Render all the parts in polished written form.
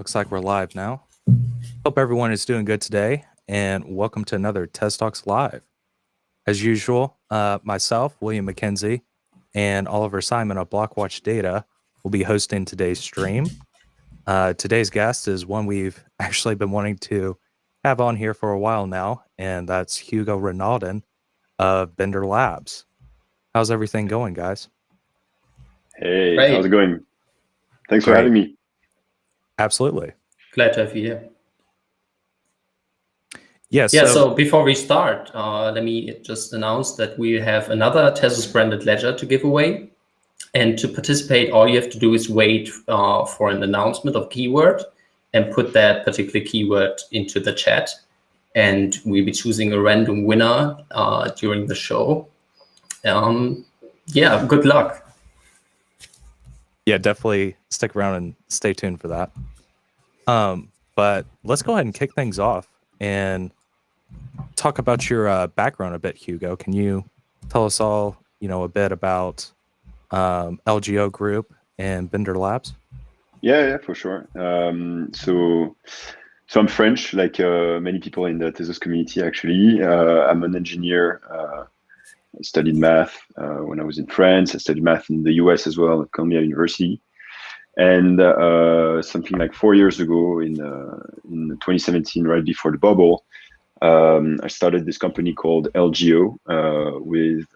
Looks like we're live now. Hope everyone is doing good today, and welcome to another TezTalks Live. As usual, myself, William McKenzie, and Oliver Simon of Blockwatch Data will be hosting today's stream. Today's guest is one we've actually been wanting to have on here for a while now, and that's Hugo Renaudin of Bender Labs. How's everything going, guys? Hey, Great. How's it going? Thanks for Great. having me. Absolutely. Glad to have you here. Yes. Yeah, so before we start, let me just announce that we have another Tezos branded ledger to give away. And to participate, all you have to do is wait for an announcement of keyword and put that particular keyword into the chat. And we'll be choosing a random winner during the show. Yeah, good luck. Yeah, definitely stick around and stay tuned for that. But let's go ahead and kick things off and talk about your background a bit, Hugo. Can you tell us all, a bit about LGO Group and Bender Labs? Yeah, for sure. So I'm French, like many people in the Tezos community, actually. I'm an engineer. I studied math when I was in France. I studied math in the US as well at Columbia University. And something like 4 years ago, in 2017, right before the bubble, I started this company called LGO with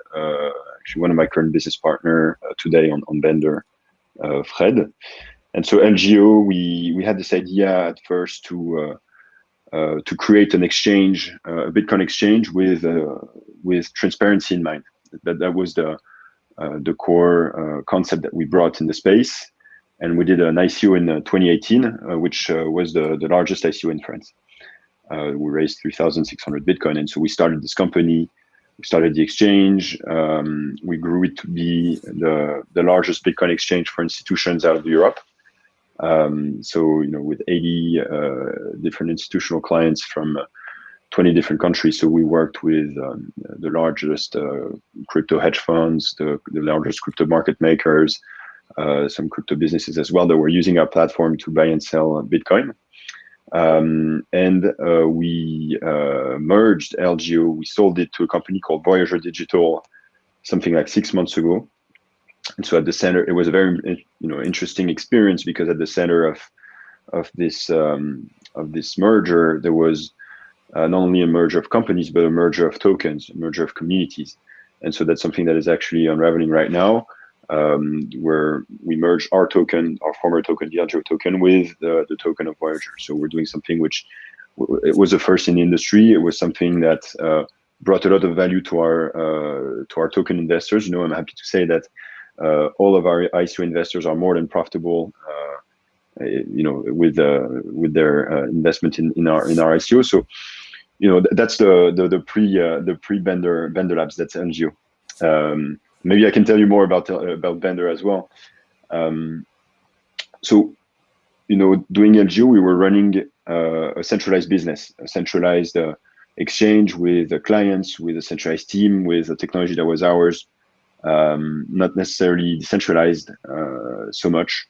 actually one of my current business partner today on Bender, Fred. And so LGO, we had this idea at first to create an exchange, a Bitcoin exchange with transparency in mind. That was the core concept that we brought in the space. And we did an ICO in 2018, which was the largest ICO in France. We raised 3,600 Bitcoin. And so we started this company, we started the exchange. We grew it to be the largest Bitcoin exchange for institutions out of Europe. So, with 80 different institutional clients from 20 different countries. So we worked with the largest crypto hedge funds, the largest crypto market makers, some crypto businesses as well that were using our platform to buy and sell Bitcoin. We merged LGO. We sold it to a company called Voyager Digital something like 6 months ago. And so at the center, it was a very interesting experience, because at the center of this merger, there was not only a merger of companies, but a merger of tokens, a merger of communities. And so that's something that is actually unraveling right now, where we merge our token, our former token, the LGO token, with the token of Voyager. So we're doing something which it was the first in the industry. It was something that brought a lot of value to our token investors. I'm happy to say that all of our ICO investors are more than profitable, with their investment in our ICO. So, that's the pre Bender Labs. That's LGO. Maybe I can tell you more about Bender as well. So, doing LGO, we were running a centralized business, a centralized exchange with clients, with a centralized team, with a technology that was ours. Not necessarily decentralized so much.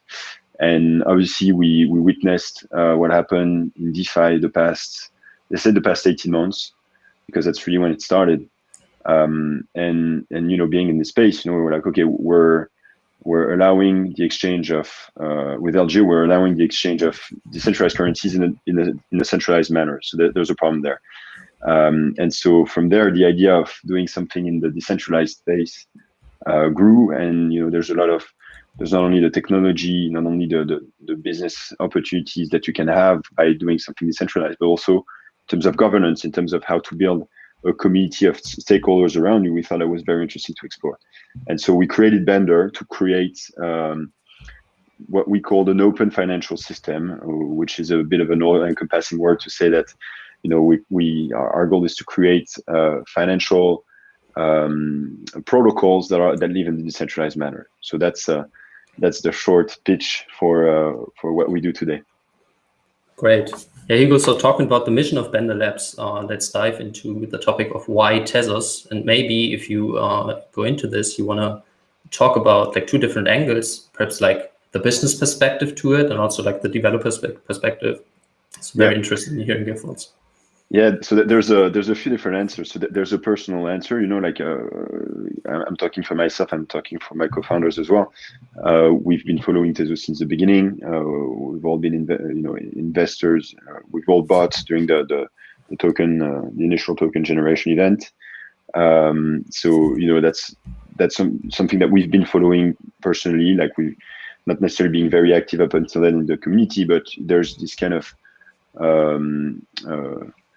And obviously we witnessed what happened in DeFi the past 18 months, because that's really when it started. And being in the space, we're like, okay, we're allowing the exchange of with LG, we're allowing the exchange of decentralized currencies in a centralized manner. So there's a problem there. And so from there, the idea of doing something in the decentralized space grew, and there's not only the technology, not only the business opportunities that you can have by doing something decentralized, but also in terms of governance, in terms of how to build a community of stakeholders around you. We thought it was very interesting to explore, and so we created Bender to create what we called an open financial system, which is a bit of an all-encompassing word to say that our goal is to create financial protocols that live in the decentralized manner. So that's the short pitch for what we do today. Great. Yeah, Hugo, so talking about the mission of Bender Labs, let's dive into the topic of why Tezos. And maybe if you go into this, you want to talk about like two different angles, perhaps like the business perspective to it and also like the developer's perspective. It's very interesting hearing your thoughts. Yeah, so there's a few different answers. So there's a personal answer, like I'm talking for myself, I'm talking for my co-founders as well. We've been following Tezos since the beginning. We've all been investors. We've all bought during the token, the initial token generation event. So that's something that we've been following personally. Like we not necessarily being very active up until then in the community, but there's this kind of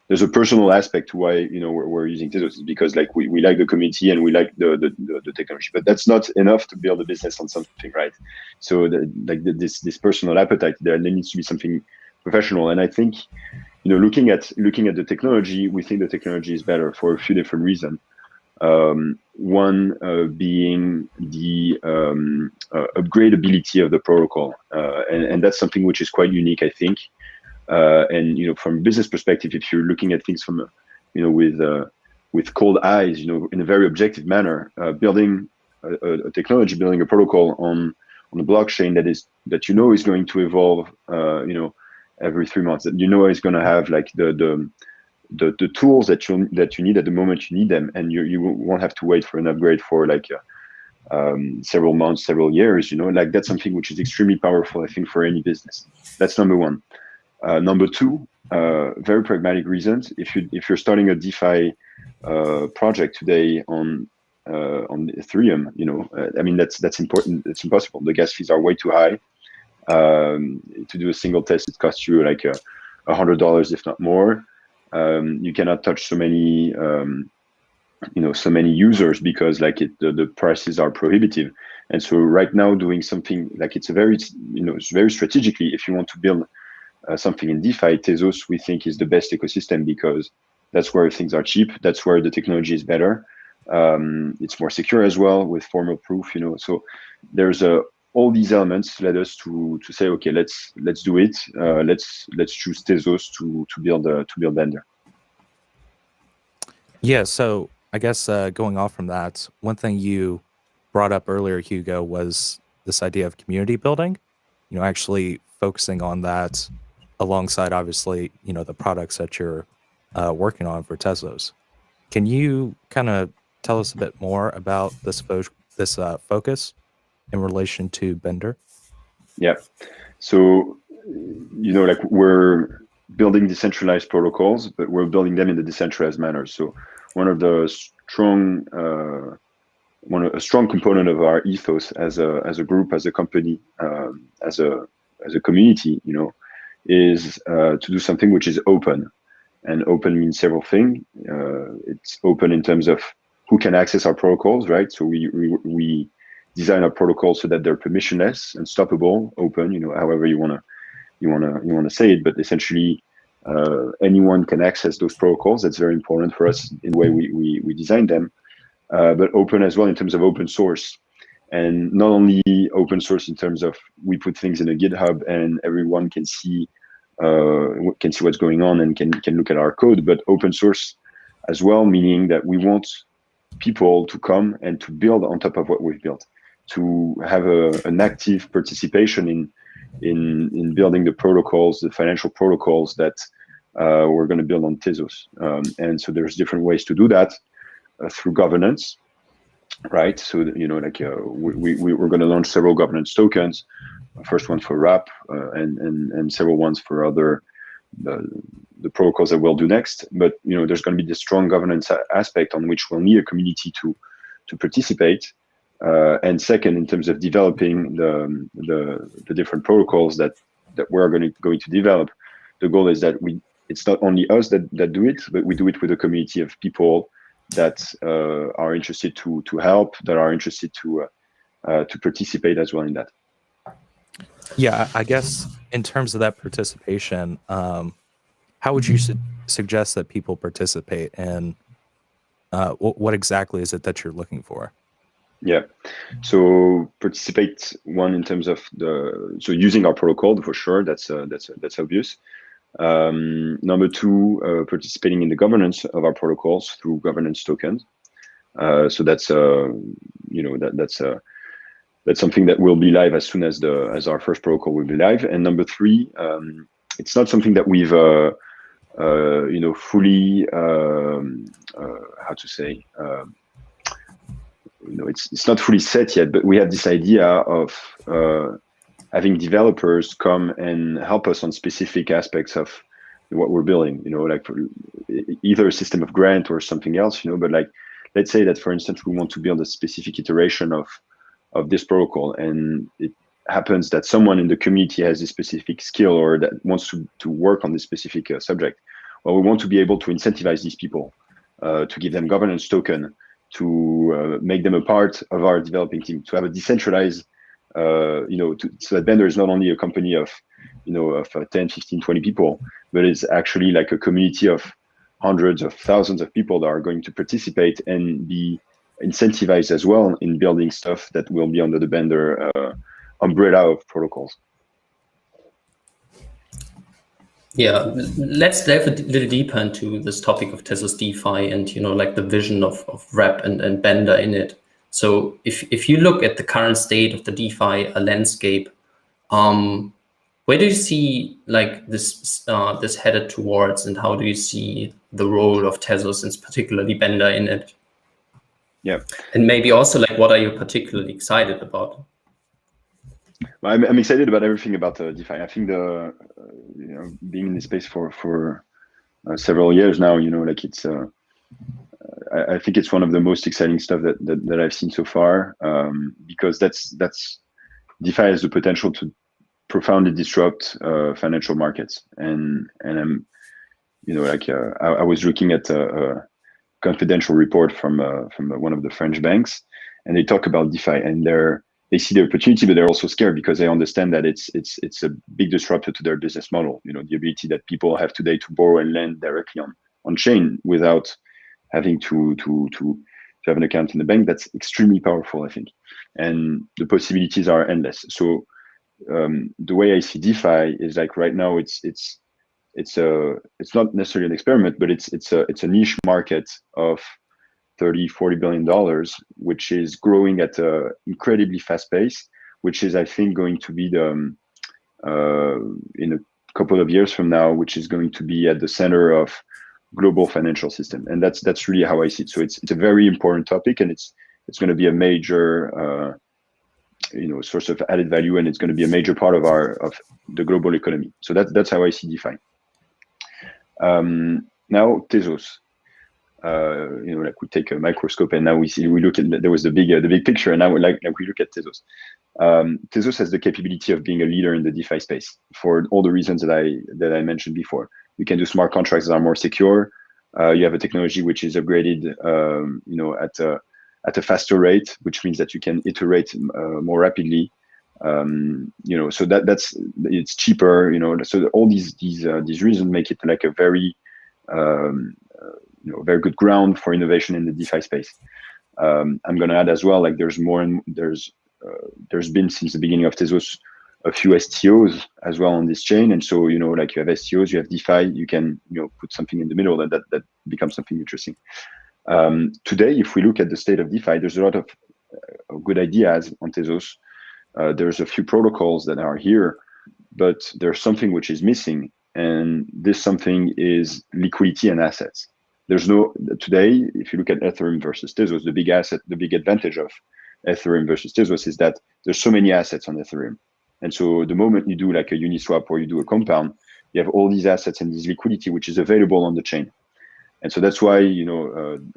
there's a personal aspect to why we're using Tezos, because like we like the community and we like the technology, but that's not enough to build a business on something, right? So this personal appetite, there needs to be something professional. And I think looking at the technology, we think the technology is better for a few different reasons. One being the upgradability of the protocol, and that's something which is quite unique, I think. And from a business perspective, if you're looking at things from with cold eyes, in a very objective manner, building a technology, building a protocol on a blockchain that is going to evolve, every 3 months, that is going to have like the tools that you need at the moment you need them, and you won't have to wait for an upgrade for like several months, several years. Like that's something which is extremely powerful, I think, for any business. That's number one. Number two, very pragmatic reasons. If you're starting a DeFi project today on Ethereum, I mean that's important. It's impossible. The gas fees are way too high. To do a single test, it costs you like $100, if not more. You cannot touch so many users because like the prices are prohibitive. And so right now doing something like it's very strategically, if you want to build something in DeFi, Tezos we think is the best ecosystem, because that's where things are cheap. That's where the technology is better. It's more secure as well with formal proof. So there's all these elements led us to say, okay, let's do it. Let's choose Tezos to build Blender. Yeah. So I guess going off from that, one thing you brought up earlier, Hugo, was this idea of community building. Actually focusing on that alongside, obviously, the products that you're working on for Tezos. Can you kind of tell us a bit more about this focus in relation to Blender? Yeah. So, like we're building decentralized protocols, but we're building them in the decentralized manner. So a strong component of our ethos as a group, as a company, as a community, is to do something which is open. And open means several things. It's open in terms of who can access our protocols, right? So we design our protocols so that they're permissionless and stoppable, open, however you wanna say it, but essentially anyone can access those protocols. That's very important for us in the way we design them, but open as well in terms of open source. And not only open source in terms of we put things in a GitHub and everyone can see what's going on and can look at our code, but open source as well, meaning that we want people to come and to build on top of what we've built, to have an active participation in building the protocols, the financial protocols that we're going to build on Tezos. And so there's different ways to do that through governance. Right, so we're going to launch several governance tokens. First one for RAP and several ones for other the protocols that we'll do next. But there's going to be this strong governance aspect on which we'll need a community to participate. And second, in terms of developing the different protocols that we're going to develop, the goal is that it's not only us that do it, but we do it with a community of people that are interested to help, that are interested to participate as well in that. Yeah, I guess in terms of that participation, how would you suggest that people participate, and what exactly is it that you're looking for? Yeah, so participate in terms of using our protocol for sure. That's obvious. Number two, participating in the governance of our protocols through governance tokens. So that's that's something that will be live as soon as our first protocol will be live. And number 3, it's not something that we've fully how to say, it's not fully set yet, but we have this idea of having developers come and help us on specific aspects of what we're building, like for either a system of grant or something else, but like, let's say that, for instance, we want to build a specific iteration of this protocol, and it happens that someone in the community has a specific skill or that wants to work on this specific subject. Well, we want to be able to incentivize these people, to give them governance token, to make them a part of our developing team, to have a decentralized, so that Bender is not only a company of 10, 15, 20 people, but it's actually like a community of hundreds of thousands of people that are going to participate and be incentivized as well in building stuff that will be under the Bender umbrella of protocols. Yeah, let's dive a little deeper into this topic of Tezos DeFi and like the vision of Wrap and Bender in it. So if you look at the current state of the DeFi landscape, where do you see like this headed towards, and how do you see the role of Tezos and particularly Bender in it? Yeah, and maybe also like what are you particularly excited about? Well, I'm excited about everything about DeFi. I think being in this space for several years now, like it's I think it's one of the most exciting stuff that I've seen so far, because that's DeFi has the potential to profoundly disrupt financial markets, and I'm I was looking at a confidential report from one of the French banks, and they talk about DeFi, and they see the opportunity, but they're also scared because they understand that it's a big disruptor to their business model. The ability that people have today to borrow and lend directly on chain without having to have an account in the bank, that's extremely powerful, I think. And the possibilities are endless. So the way I see DeFi is like right now it's not necessarily an experiment, but it's a niche market of $30-40 billion, which is growing at an incredibly fast pace, which is, I think, going to be in a couple of years from now, which is going to be at the center of global financial system. And that's really how I see it. So it's a very important topic, and it's going to be a major source of added value, and it's going to be a major part of the global economy. So that's how I see DeFi. Now Tezos. Like we take a microscope and now we look at, there was the big picture, and now like we look at Tezos. Tezos has the capability of being a leader in the DeFi space for all the reasons that I mentioned before. You can do smart contracts that are more secure. You have a technology which is upgraded, at a faster rate, which means that you can iterate more rapidly. So it's cheaper. So all these reasons make it like a very very good ground for innovation in the DeFi space. I'm going to add as well, like there's been since the beginning of Tezos a few STOs as well on this chain, and so like you have STOs, you have DeFi, you can put something in the middle that becomes something interesting. Today, if we look at the state of DeFi, there's a lot of good ideas on Tezos. There's a few protocols that are here, but there's something which is missing, and this something is liquidity and assets. Today, if you look at Ethereum versus Tezos, the big advantage of Ethereum versus Tezos is that there's so many assets on Ethereum. And so the moment you do like a Uniswap or you do a compound, you have all these assets and this liquidity, which is available on the chain. And so that's why, and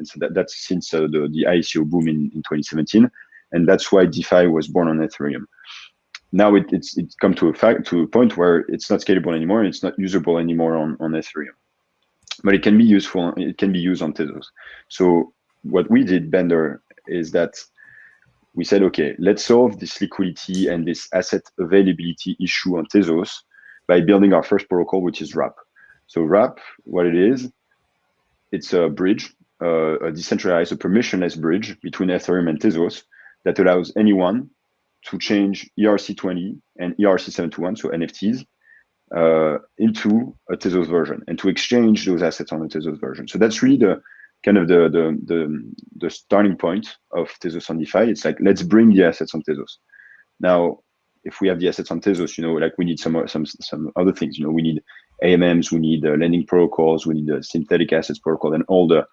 so that's since the ICO boom in 2017. And that's why DeFi was born on Ethereum. Now it's come to a point where it's not scalable anymore, and it's not usable anymore on Ethereum. But it can be useful. It can be used on Tezos. So what we did, Bender, is that we said, okay, let's solve this liquidity and this asset availability issue on Tezos by building our first protocol, which is Wrap. So Wrap, what it is, it's a bridge, a decentralized, a permissionless bridge between Ethereum and Tezos that allows anyone to change ERC20 and ERC721, so NFTs, into a Tezos version, and to exchange those assets on the Tezos version. So that's really kind of the starting point of Tezos on DeFi. It's like, let's bring the assets on Tezos. Now, if we have the assets on Tezos, like we need some other things. We need AMMs, we need lending protocols, we need the synthetic assets protocol, and all the,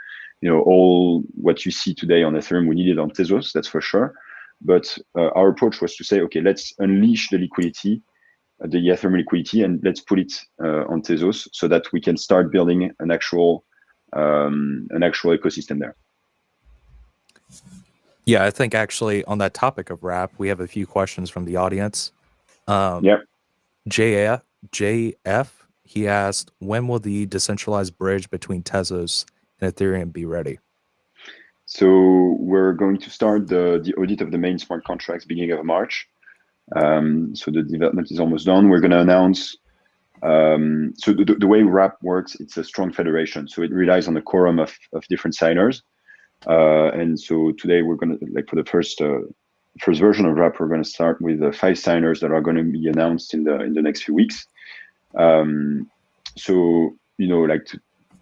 all what you see today on Ethereum, we need it on Tezos, that's for sure. But our approach was to say, okay, let's unleash the liquidity, the Ethereum liquidity, and let's put it on Tezos so that we can start building an actual ecosystem there. Yeah, I think actually on that topic of wrap, we have a few questions from the audience. JF, he asked, when will the decentralized bridge between Tezos and Ethereum be ready? So we're going to start the audit of the main smart contracts beginning of March. So the development is almost done. We're going to announce, so the way wrap works, it's a strong federation. So it relies on a quorum of different signers. And so today we're going to, like for the first version of wrap, we're going to start with 5 signers that are going to be announced in the next few weeks. So, like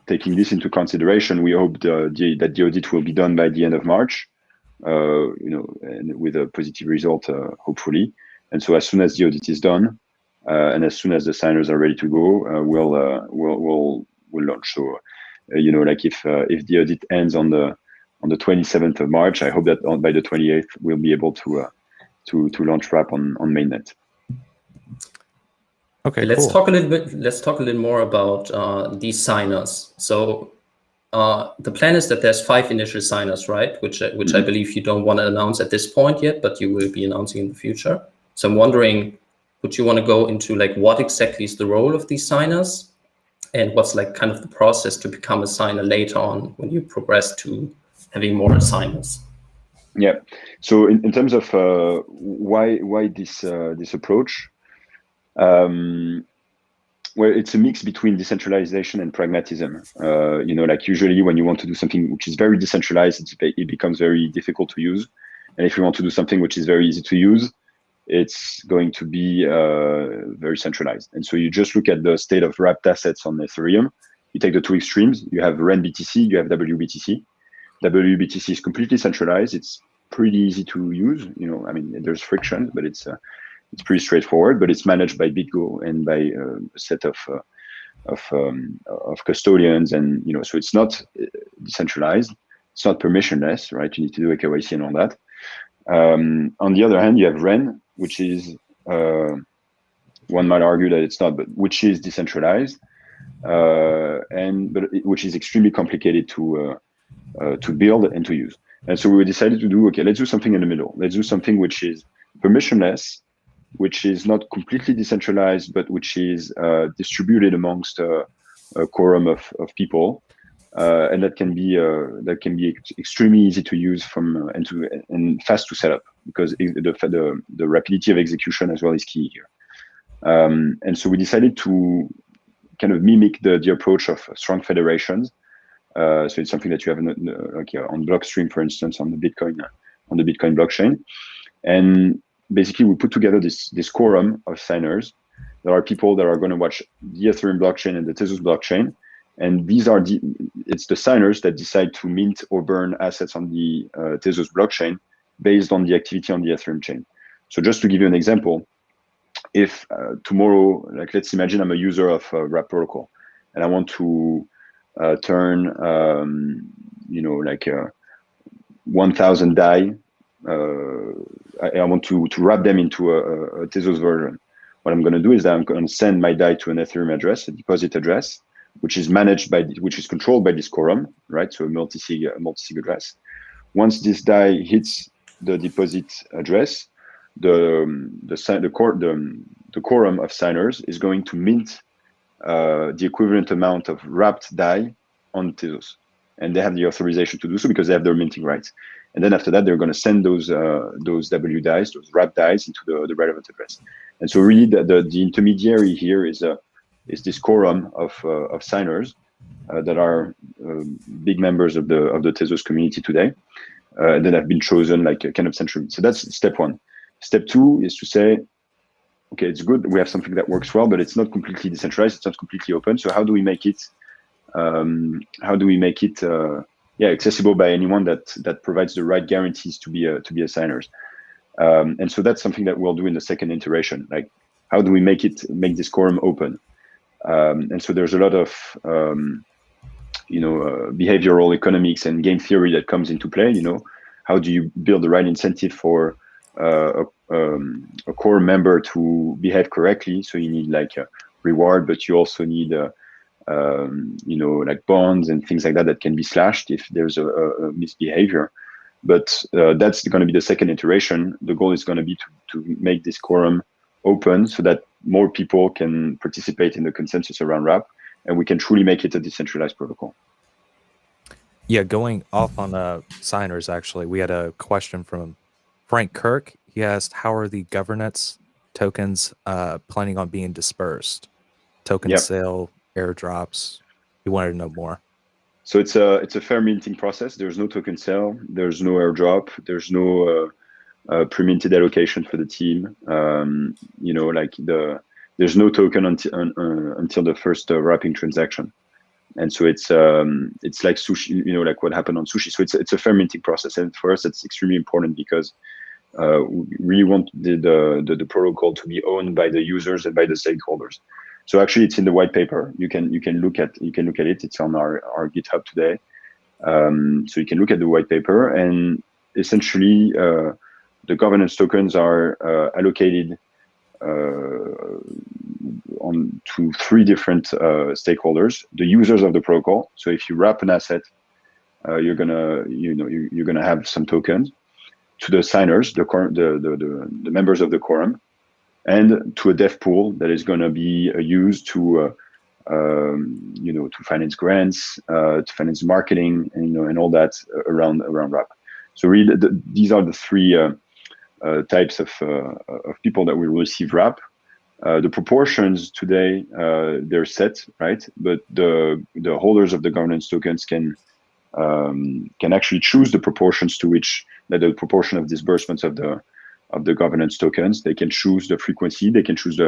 taking this into consideration, we hope that the audit will be done by the end of March, and with a positive result, hopefully. And so as soon as the audit is done, and as soon as the signers are ready to go, we'll launch. So, like if the audit ends on the 27th of March, I hope that by the 28th we'll be able to launch wrap on mainnet. Okay, let's cool. talk a little more about these signers. So the plan is that there's 5 initial signers, right? Which I believe you don't want to announce at this point yet, but you will be announcing in the future. So I'm wondering, would you want to go into like what exactly is the role of these signers, and what's like kind of the process to become a signer later on when you progress to having more signers? Yeah. So in terms of why this approach, well, it's a mix between decentralization and pragmatism. Like usually when you want to do something which is very decentralized, it becomes very difficult to use. And if you want to do something which is very easy to use, it's going to be very centralized. And so you just look at the state of wrapped assets on Ethereum. You take the 2 extremes. You have REN BTC, you have WBTC. WBTC is completely centralized. It's pretty easy to use. I mean, there's friction, but it's pretty straightforward. But it's managed by BitGo and by a set of custodians, and so it's not decentralized. It's not permissionless, right? You need to do a KYC and all that. On the other hand, you have REN, which is one might argue that it's not, but which is decentralized, which is extremely complicated to build and to use. And so we decided to do, okay, let's do something in the middle. Let's do something which is permissionless, which is not completely decentralized, but which is distributed amongst a quorum of people, and that can be extremely easy to use and fast to set up, because the rapidity of execution as well is key here. And so we decided to kind of mimic the approach of strong federations. So it's something that you have on Blockstream, for instance, on the Bitcoin blockchain. And basically, we put together this quorum of signers. There are people that are going to watch the Ethereum blockchain and the Tezos blockchain, and it's the signers that decide to mint or burn assets on the Tezos blockchain based on the activity on the Ethereum chain. So just to give you an example, if tomorrow, like let's imagine I'm a user of Wrap protocol, and I want to turn 1,000 DAI. I want to wrap them into a Tezos version. What I'm going to do is that I'm going to send my DAI to an Ethereum address, a deposit address, which is controlled by this quorum, right? So a multi-sig address. Once this DAI hits the deposit address, the quorum of signers is going to mint the equivalent amount of wrapped DAI on Tezos, and they have the authorization to do so because they have their minting rights. And then after that, they're going to send those W DAIs, those wrapped DAIs, into the relevant address. And so really, the intermediary here is this quorum of signers that are big members of the Tezos community today, and then have been chosen like a kind of central. So that's step 1. Step 2 is to say, okay, it's good. We have something that works well, but it's not completely decentralized. It's not completely open. So how do we make it? accessible by anyone that provides the right guarantees to be a signers. And so that's something that we'll do in the second iteration. Like, how do we make this quorum open? And so there's a lot of behavioral economics and game theory that comes into play. How do you build the right incentive for a core member to behave correctly? So you need like a reward, but you also need like bonds and things like that can be slashed if there's a misbehavior. But that's going to be the second iteration. The goal is going to be to make this quorum open so that more people can participate in the consensus around RAP, and we can truly make it a decentralized protocol. Yeah, going off on signers, actually, we had a question from Frank Kirk. He asked, how are the governance tokens planning on being dispersed? Token sale, airdrops. He wanted to know more. So it's a fair minting process. There's no token sale. There's no airdrop. There's no pre-minted allocation for the team. There's no token until the first wrapping transaction. And so it's like sushi, like what happened on sushi. So it's a fair minting process, and for us it's extremely important because we really want the protocol to be owned by the users and by the stakeholders. So actually, it's in the white paper. You can look at it. It's on our GitHub today. So you can look at the white paper, and essentially the governance tokens are allocated to three different stakeholders: the users of the protocol. So if you wrap an asset, you're gonna have some tokens. To the signers, the members of the quorum, and to a dev pool that is going to be used to to finance grants, to finance marketing, and all that around RAP. So really, these are the three types of people that will receive RAP. The proportions today, they're set, right? But the holders of the governance tokens can actually choose the proportions to which the proportion of disbursements of the governance tokens. They can choose the frequency. They can choose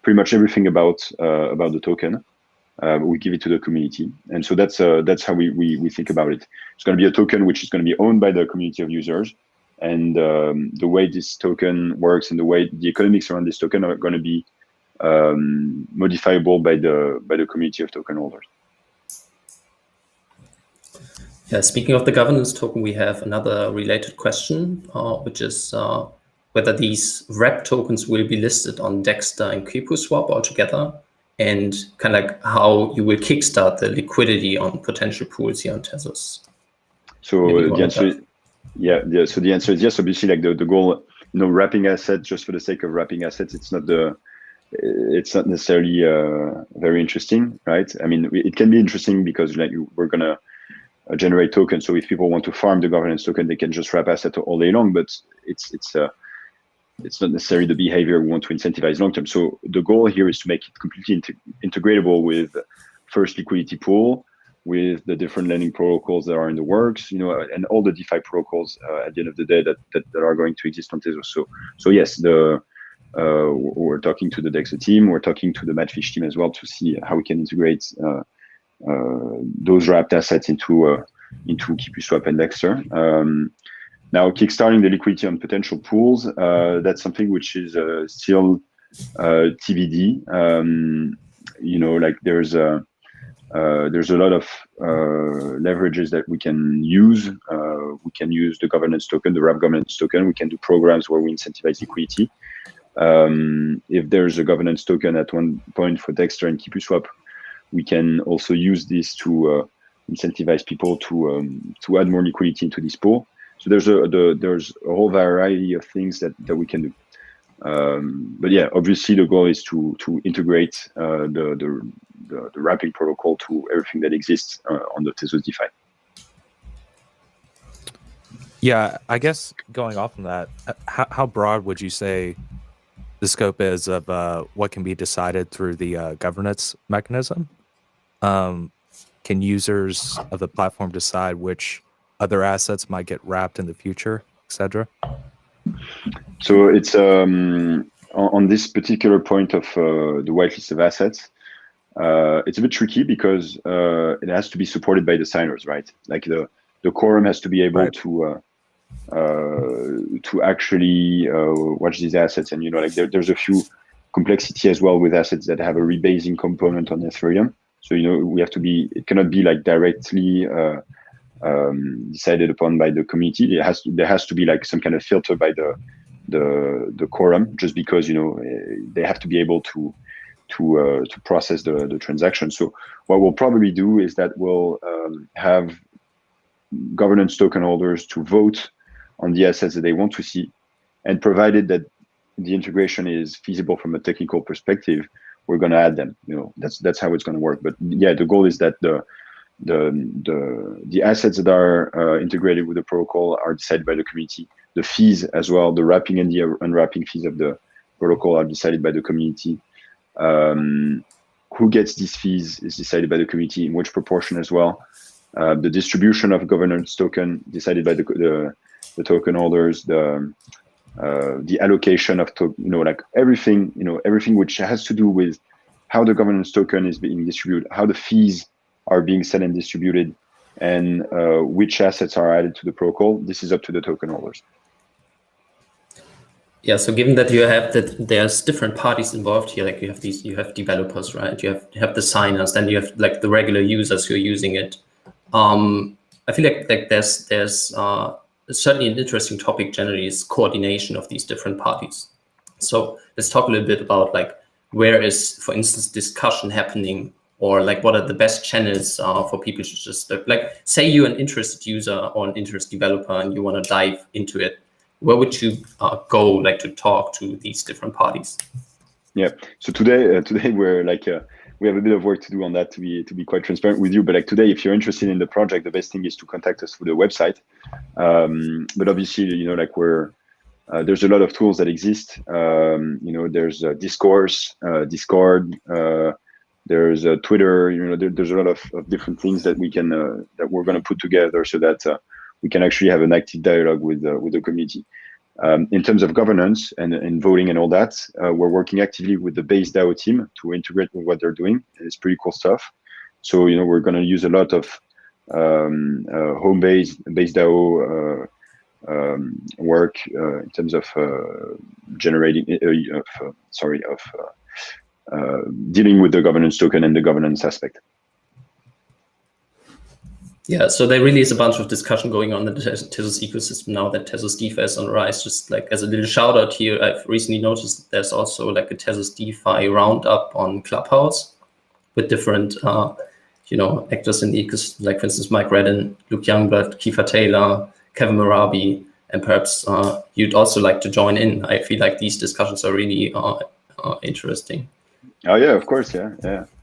pretty much everything about the token. We give it to the community, and so that's how we think about it. It's going to be a token which is going to be owned by the community of users, and the way this token works and the way the economics around this token are going to be modifiable by the community of token holders. Yeah, speaking of the governance token, we have another related question, which is whether these RAP tokens will be listed on Dexter and QuipuSwap altogether, and kind of like how you will kickstart the liquidity on potential pools here on Tezos. So the answer, so the answer is yes. Obviously, like the goal, wrapping assets just for the sake of wrapping assets, it's not necessarily very interesting, right? I mean, it can be interesting because we're gonna generate tokens. So if people want to farm the governance token, they can just wrap asset all day long. But it's not necessarily the behavior we want to incentivize long term. So the goal here is to make it completely integratable with first liquidity pool, with the different lending protocols that are in the works, and all the DeFi protocols at the end of the day that are going to exist on Tezos. So yes, we're talking to the Dexter team. We're talking to the Madfish team as well to see how we can integrate those wrapped assets into QuipuSwap and Dexter. Now, kickstarting the liquidity on potential pools, that's something which is still TBD. There's a lot of leverages that we can use. We can use the governance token, the RAP governance token. We can do programs where we incentivize liquidity. If there's a governance token at one point for Dexter and QuipuSwap, we can also use this to incentivize people to add more liquidity into this pool. So there's a whole variety of things that we can do. But yeah, obviously the goal is to integrate the wrapping protocol to everything that exists on the Tezos DeFi. Yeah, I guess going off on that, how broad would you say the scope is of what can be decided through the governance mechanism? Can users of the platform decide which other assets might get wrapped in the future, etc.? So it's on this particular point of the whitelist of assets, it's a bit tricky because it has to be supported by the signers, right? Like the the quorum has to be able Right. to actually watch these assets. And like there's a few complexity as well with assets that have a rebasing component on Ethereum. So we have to be. It cannot be like directly decided upon by the community. There has to be like some kind of filter by the quorum, just because they have to be able to process the transaction. So what we'll probably do is that we'll have governance token holders to vote on the assets that they want to see, and provided that the integration is feasible from a technical perspective, we're going to add them. That's how it's going to work. But yeah, the goal is that the assets that are integrated with the protocol are decided by the community. The fees as well, the wrapping and the unwrapping fees of the protocol are decided by the community. Who gets these fees is decided by the community, in which proportion as well. The distribution of governance token decided by the token holders. The allocation of like everything which has to do with how the governance token is being distributed, how the fees are being set and distributed, and which assets are added to the protocol. This is up to the token holders. Yeah, so given that there's different parties involved here, like you have developers, right? You have the signers, then you have like the regular users who are using it. I feel like there's certainly an interesting topic generally is coordination of these different parties. So let's talk a little bit about like where is, for instance, discussion happening, or like what are the best channels for people to just like say you're an interested user or an interested developer and you want to dive into it. Where would you go like to talk to these different parties? Yeah. So today we're like we have a bit of work to do on that to be quite transparent with you. But like today, if you're interested in the project, the best thing is to contact us through the website. But obviously, like there's a lot of tools that exist. There's Discord. There's Twitter. There's a lot of different things that we can that we're going to put together so that we can actually have an active dialogue with the community. In terms of governance and voting and all that, we're working actively with the base DAO team to integrate with what they're doing. And it's pretty cool stuff. So we're going to use a lot of home-based DAO work in terms of generating dealing with the governance token and the governance aspect. Yeah, so there really is a bunch of discussion going on in the Tezos ecosystem now that Tezos DeFi is on the rise. Just like as a little shout out here, I've recently noticed that there's also like a Tezos DeFi roundup on Clubhouse with different, actors in the ecosystem, like for instance, Mike Redden, Luke Youngblood, Kiefer Taylor, Kevin Marabi, and perhaps you'd also like to join in. I feel like these discussions are really interesting. Oh yeah, of course, yeah,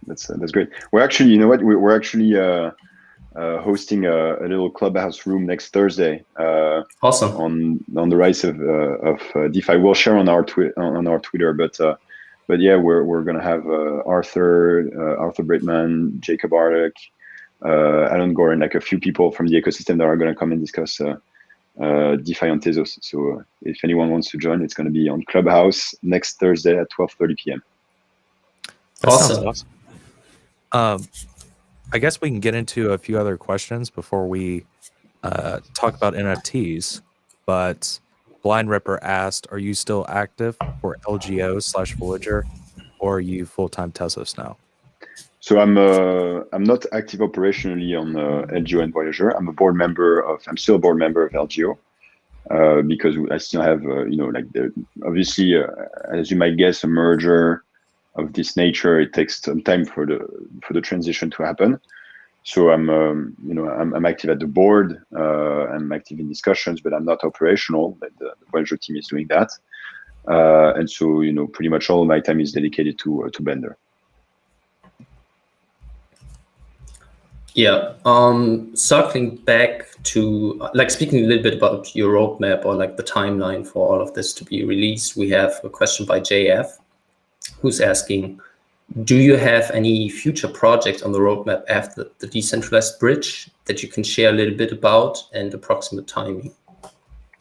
that's great. We're actually, we're actually hosting a little Clubhouse room next Thursday. Awesome. On the rise of DeFi. We'll share on our Twitter, but yeah, we're gonna have Arthur Britman, Jacob Arlick, Alan Gore, and like a few people from the ecosystem that are gonna come and discuss DeFi on Tezos. So if anyone wants to join, it's gonna be on Clubhouse next Thursday at 12:30 p.m. That sounds awesome. I guess we can get into a few other questions before we talk about NFTs. But Blind Ripper asked, "Are you still active for LGO/Voyager, or are you full-time Tezos now?" So I'm not active operationally on LGO and Voyager. I'm still a board member of LGO because I still have obviously as you might guess, a merger of this nature, it takes some time for the transition to happen. So I'm active at the board. I'm active in discussions, but I'm not operational. But the Voyager team is doing that, and so pretty much all of my time is dedicated to Blender. Yeah. Circling back to speaking a little bit about your roadmap or like the timeline for all of this to be released, we have a question by JF, who's asking, do you have any future projects on the roadmap after the decentralized bridge that you can share a little bit about and approximate timing?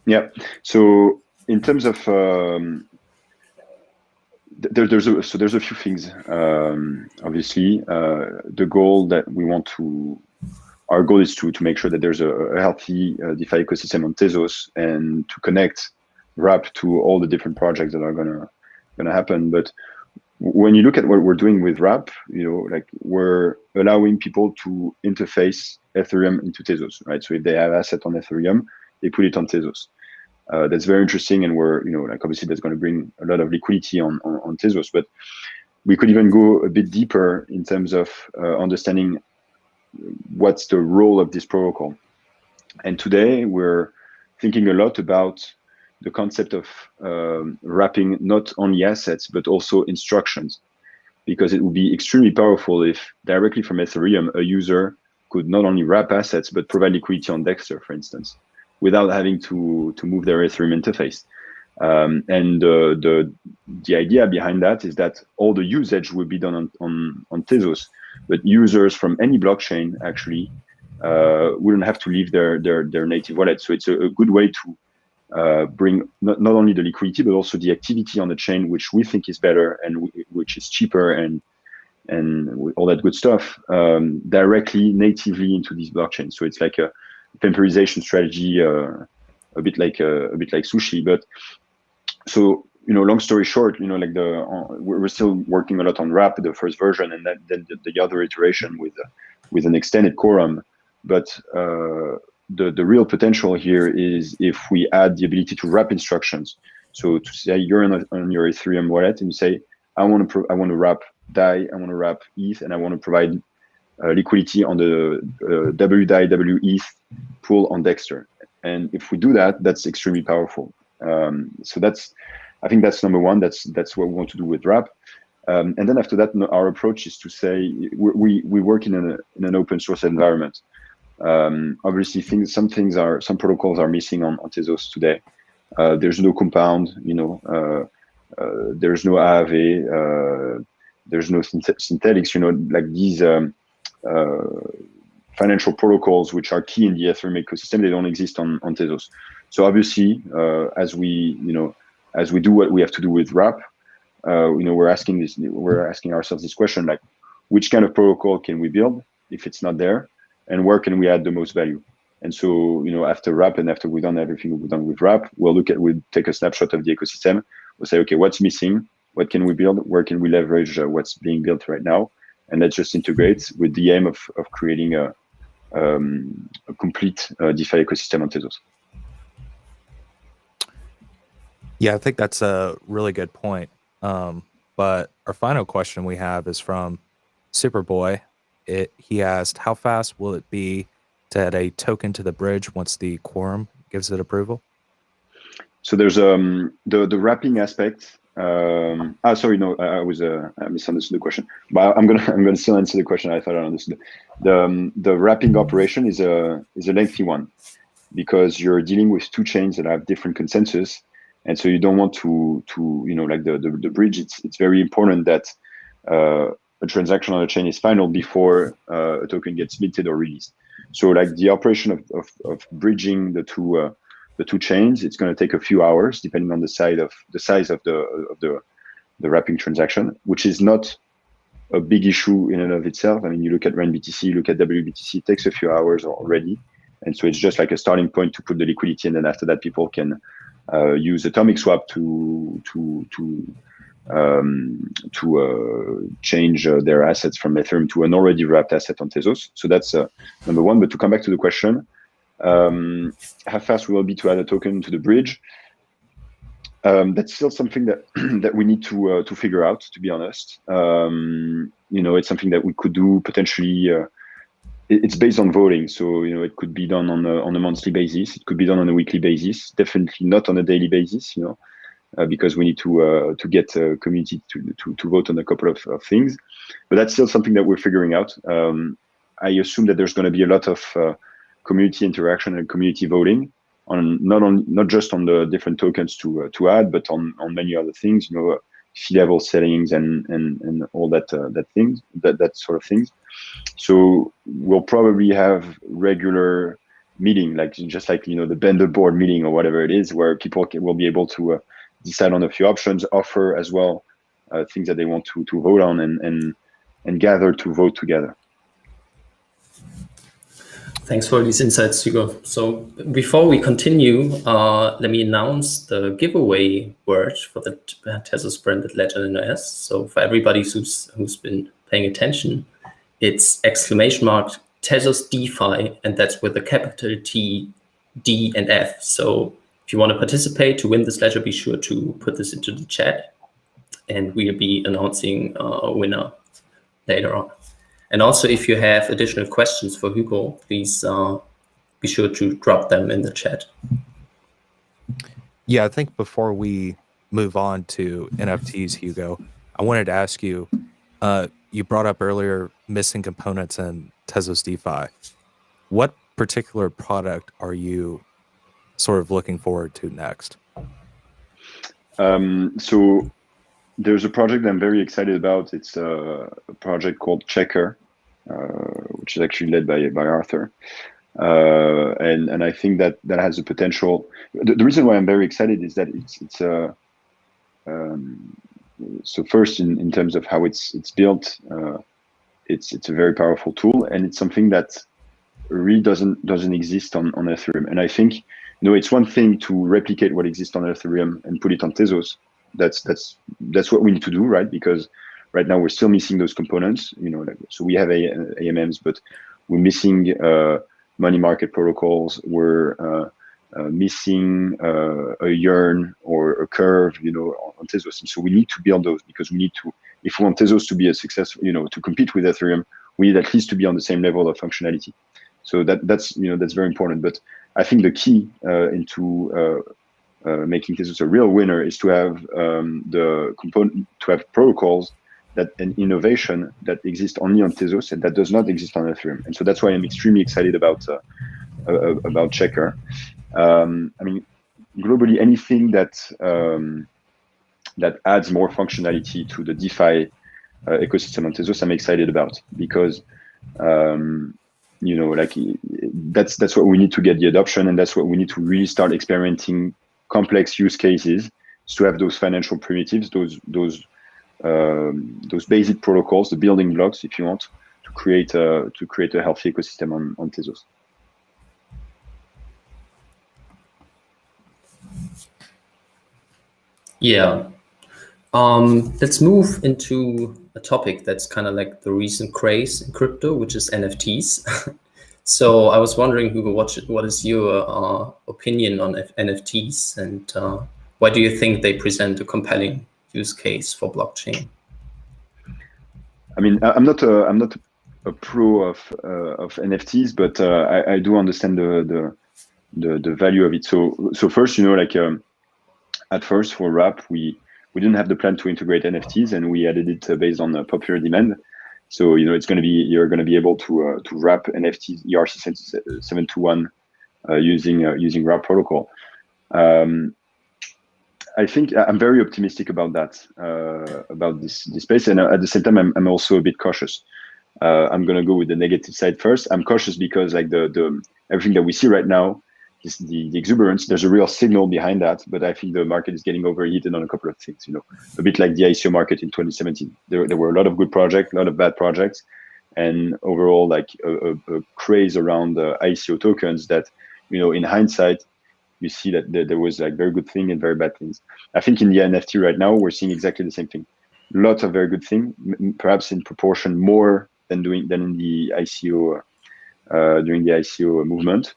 Yeah. So in terms of there's a few things. Obviously, the goal that we want to our goal is to make sure that there's a healthy DeFi ecosystem on Tezos and to connect Wrap to all the different projects that are gonna happen. But when you look at what we're doing with Wrap, like we're allowing people to interface Ethereum into Tezos, right? So if they have asset on Ethereum, they put it on Tezos. That's very interesting, and we're, like obviously that's going to bring a lot of liquidity on Tezos. But we could even go a bit deeper in terms of understanding what's the role of this protocol. And today we're thinking a lot about the concept of wrapping not only assets, but also instructions, because it would be extremely powerful if directly from Ethereum, a user could not only wrap assets, but provide liquidity on Dexter, for instance, without having to move their Ethereum interface. And the idea behind that is that all the usage will be done on Tezos, but users from any blockchain actually wouldn't have to leave their native wallet. So it's a good way to bring not only the liquidity, but also the activity on the chain, which we think is better and which is cheaper and all that good stuff, directly natively into these blockchains. So it's like a pamperization strategy, a bit like sushi. But so, long story short, like we're still working a lot on Wrap, the first version, and then the other iteration with an extended quorum. But the real potential here is if we add the ability to wrap instructions. So to say you're on your Ethereum wallet and you say, I want to wrap DAI, I want to wrap ETH, and I want to provide liquidity on the WDAI WETH pool on Dexter. And if we do that, that's extremely powerful. So I think that's number one. That's what we want to do with Wrap. And then after that, our approach is to say we work in an open source environment. Obviously, some protocols are missing on Tezos today. There's no compound, there's no Aave, there's no synthetics, like these financial protocols which are key in the Ethereum ecosystem. They don't exist on Tezos. So obviously, as we do what we have to do with Wrap, we're asking ourselves this question, like, which kind of protocol can we build if it's not there, and where can we add the most value? And so, after Wrap and after we've done everything we've done with Wrap, we'll take a snapshot of the ecosystem. We'll say, okay, what's missing? What can we build? Where can we leverage what's being built right now? And let's just integrate with the aim of creating a complete DeFi ecosystem on Tezos. Yeah, I think that's a really good point. But our final question we have is from Superboy. He asked, how fast will it be to add a token to the bridge once the quorum gives it approval? So there's the wrapping aspect. Sorry, no, I misunderstood the question. But I'm gonna still answer the question. I thought I understood. The wrapping operation is a lengthy one, because you're dealing with two chains that have different consensus, and so you don't want to like the bridge. It's very important that a transaction on a chain is final before a token gets minted or released. So like the operation of bridging the two chains, it's going to take a few hours depending on the size of the wrapping transaction, which is not a big issue in and of itself. I mean, you look at RenBTC, you look at WBTC, it takes a few hours already, and so it's just like a starting point to put the liquidity, and then after that, people can use atomic swap to change their assets from Ethereum to an already wrapped asset on Tezos. So that's number one. But to come back to the question, how fast will it be to add a token to the bridge? That's still something that that we need to figure out, to be honest. It's something that we could do potentially. It's based on voting, so it could be done on a monthly basis. It could be done on a weekly basis. Definitely not on a daily basis, because we need to get a community to vote on a couple of things. But that's still something that we're figuring out. I assume that there's going to be a lot of community interaction and community voting on not just on the different tokens to add, but on many other things, fee level settings and all that sort of things. So we'll probably have regular meeting, just like the vendor board meeting or whatever it is, where people will be able to decide on a few options, offer as well things that they want to vote on, and gather to vote together. Thanks for these insights, Hugo. So before we continue, let me announce the giveaway word for the Tezos branded ledger in US. So for everybody who's been paying attention, it's ! Tezos DeFi, and that's with a capital T, D, and F. So if you want to participate to win this ledger, be sure to put this into the chat, and we'll be announcing a winner later on. And also, if you have additional questions for Hugo, please be sure to drop them in the chat. Yeah, I think before we move on to NFTs, Hugo, I wanted to ask you, you brought up earlier missing components in Tezos DeFi. What particular product are you sort of looking forward to next? So there's a project I'm very excited about. It's a project called Checker, which is actually led by Arthur. And I think that has the potential. The reason why I'm very excited is that so first in terms of how it's built, it's a very powerful tool, and it's something that really doesn't exist on Ethereum. And I think, it's one thing to replicate what exists on Ethereum and put it on Tezos. That's what we need to do, right? Because right now we're still missing those components. So we have AMMs, but we're missing money market protocols. We're missing a yearn or a curve, on Tezos. And so we need to build those, because we need to, if we want Tezos to be a success, to compete with Ethereum, we need at least to be on the same level of functionality. So that's very important. But I think the key into making Tezos a real winner is to have protocols and innovation that exist only on Tezos and that does not exist on Ethereum. And so that's why I'm extremely excited about Checker. I mean, globally, anything that adds more functionality to the DeFi ecosystem on Tezos, I'm excited about, because that's what we need to get the adoption, and that's what we need to really start experimenting complex use cases, to have those financial primitives, those basic protocols, the building blocks, if you want, to create a healthy ecosystem on Tezos. Yeah. Let's move into a topic that's kind of like the recent craze in crypto, which is NFTs. So I was wondering, Hugo, what is your opinion on NFTs, and why do you think they present a compelling use case for blockchain? I mean, I'm not a pro of NFTs, but I do understand the value of it. So first, at first for Wrap, we didn't have the plan to integrate NFTs, and we added it based on popular demand. So you're going to be able to wrap NFTs ERC-721 using Wrap protocol. I think I'm very optimistic about that, about this space, and at the same time, I'm also a bit cautious. I'm going to go with the negative side first. I'm cautious because the everything that we see right now, the exuberance, there's a real signal behind that, but I think the market is getting overheated on a couple of things, a bit like the ICO market in 2017. There were a lot of good projects, a lot of bad projects, and overall like a craze around ICO tokens that, in hindsight, you see that there was like very good thing and very bad things. I think in the NFT right now, we're seeing exactly the same thing. Lots of very good things, perhaps in proportion more than in the ICO, during the ICO movement.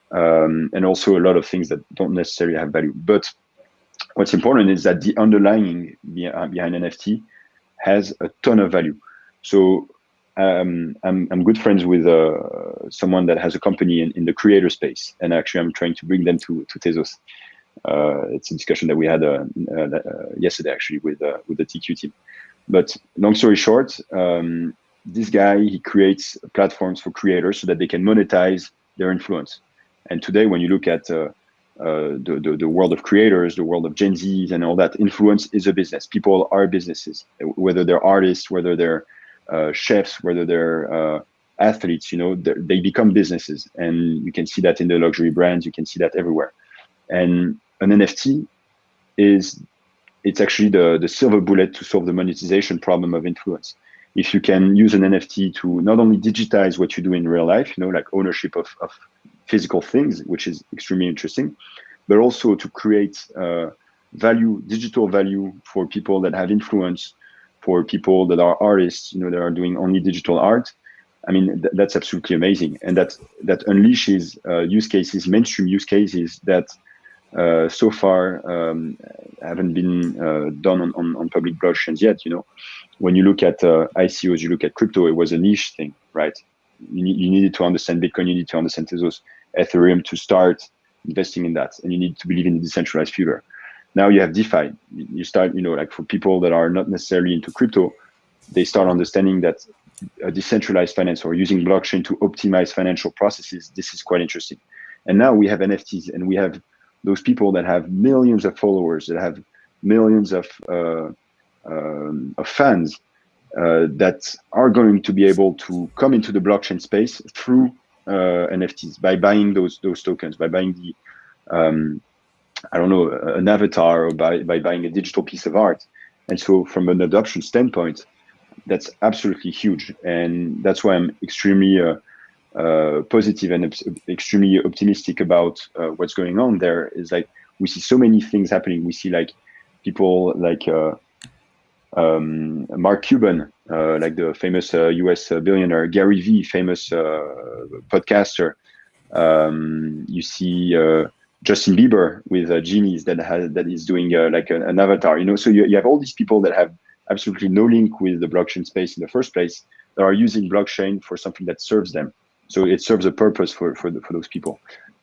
And also a lot of things that don't necessarily have value. But what's important is that the underlying behind NFT has a ton of value. So I'm good friends with someone that has a company in the creator space, and actually I'm trying to bring them to Tezos. It's a discussion that we had yesterday actually with the TQ team. But long story short, this guy, he creates platforms for creators so that they can monetize their influence. And today, when you look at the world of creators, the world of Gen Zs and all that, influence is a business. People are businesses, whether they're artists, whether they're chefs, whether they're athletes, they become businesses. And you can see that in the luxury brands, you can see that everywhere. And an NFT it's actually the silver bullet to solve the monetization problem of influence. if you can use an NFT to not only digitize what you do in real life, like ownership of physical things, which is extremely interesting, but also to create value, digital value for people that have influence, for people that are artists, that are doing only digital art. I mean, that's absolutely amazing. And that unleashes use cases, mainstream use cases that so far haven't been done on public blockchains yet. When you look at ICOs, you look at crypto, it was a niche thing, right? You needed to understand Bitcoin, you need to understand Tezos, Ethereum to start investing in that. And you need to believe in the decentralized future. Now you have DeFi. You start, like for people that are not necessarily into crypto, they start understanding that a decentralized finance or using blockchain to optimize financial processes, this is quite interesting. And now we have NFTs, and we have those people that have millions of followers, that have millions of fans that are going to be able to come into the blockchain space through NFTs by buying those tokens, by buying the an avatar, or by buying a digital piece of art. And so from an adoption standpoint, that's absolutely huge. And that's why I'm extremely positive and extremely optimistic about what's going on there. Is like, we see so many things happening. We see like people like Mark Cuban, like the famous US billionaire, Gary Vee, famous podcaster. You see Justin Bieber with genies that is doing like an avatar. So you have all these people that have absolutely no link with the blockchain space in the first place, that are using blockchain for something that serves them. So it serves a purpose for those people.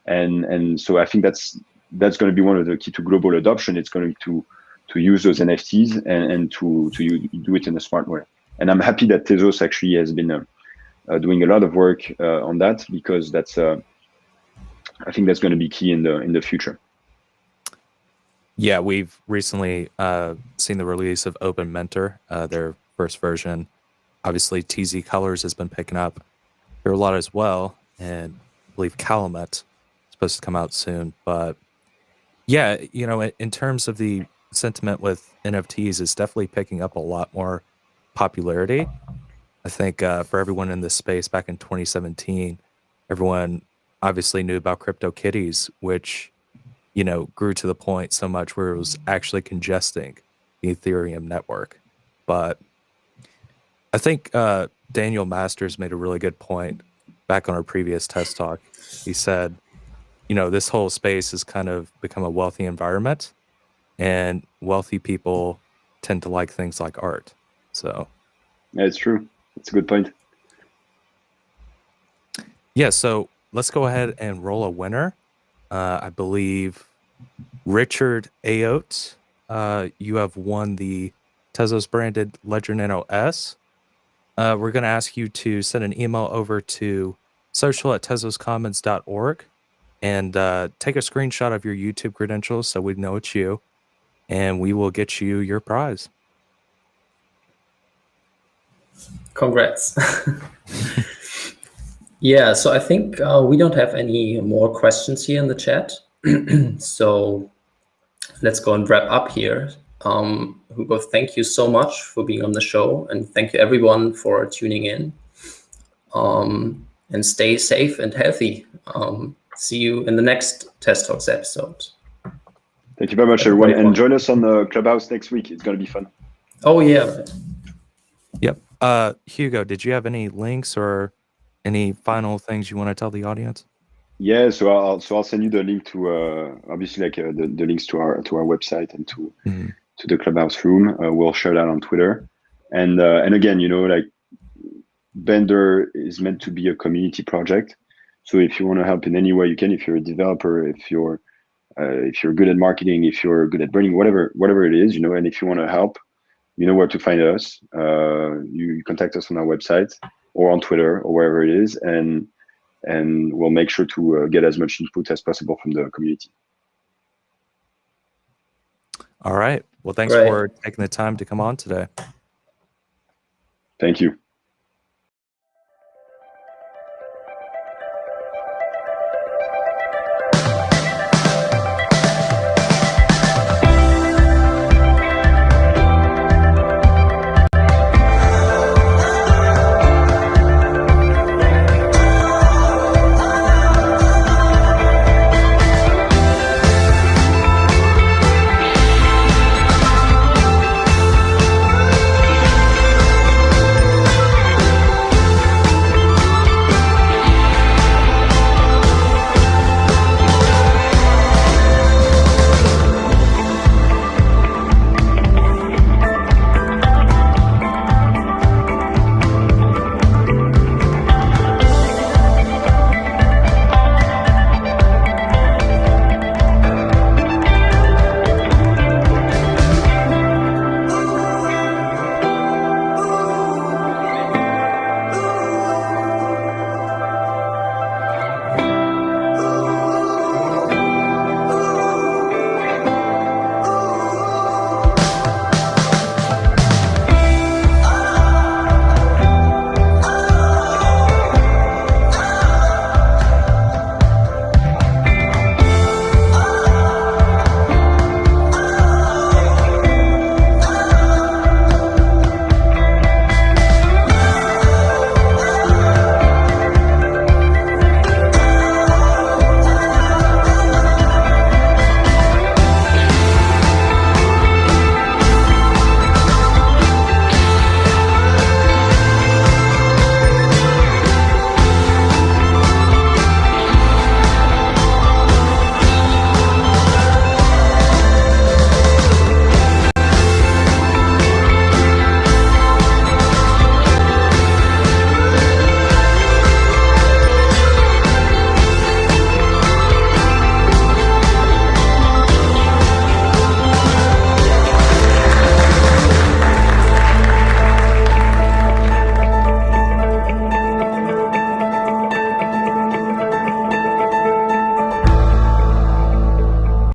And so I think that's going to be one of the key to global adoption. It's going to use those NFTs and to do it in a smart way. And I'm happy that Tezos actually has been doing a lot of work on that, because that's I think that's going to be key in the future. Yeah, we've recently seen the release of Open Mentor, their first version. Obviously, TZ Colors has been picking up here a lot as well, and I believe Calumet is supposed to come out soon. But yeah, in terms of the sentiment with NFTs, it's definitely picking up a lot more popularity. I think for everyone in this space back in 2017, everyone obviously knew about CryptoKitties, which grew to the point so much where it was actually congesting the Ethereum network. But I think Daniel Masters made a really good point back on our previous test talk. He said, this whole space has kind of become a wealthy environment, and wealthy people tend to like things like art. So yeah, it's true. It's a good point. Yeah, so let's go ahead and roll a winner. I believe Richard Ayotte, you have won the Tezos branded Ledger Nano S. We're going to ask you to send an email over to social@tezoscommons.org and take a screenshot of your YouTube credentials so we know it's you, and we will get you your prize. Congrats. Yeah, so I think we don't have any more questions here in the chat. So let's go and wrap up here. Hugo, thank you so much for being on the show, and thank you everyone for tuning in. And stay safe and healthy. See you in the next TezTalks episode. Thank you very much, everyone. And join us on the Clubhouse next week. It's going to be fun. Oh, yeah. Yep. Hugo, did you have any links or any final things you want to tell the audience? Yeah, so I'll send you the link to obviously like the links to our website and to the Clubhouse room. We'll share that on Twitter. And again, like Bender is meant to be a community project. So if you want to help in any way you can, if you're a developer, if you're good at marketing, if you're good at branding, whatever it is, and if you want to help, you know where to find us. You contact us on our website or on Twitter or wherever it is, and we'll make sure to get as much input as possible from the community. All right. Well, thanks for taking the time to come on today. Thank you.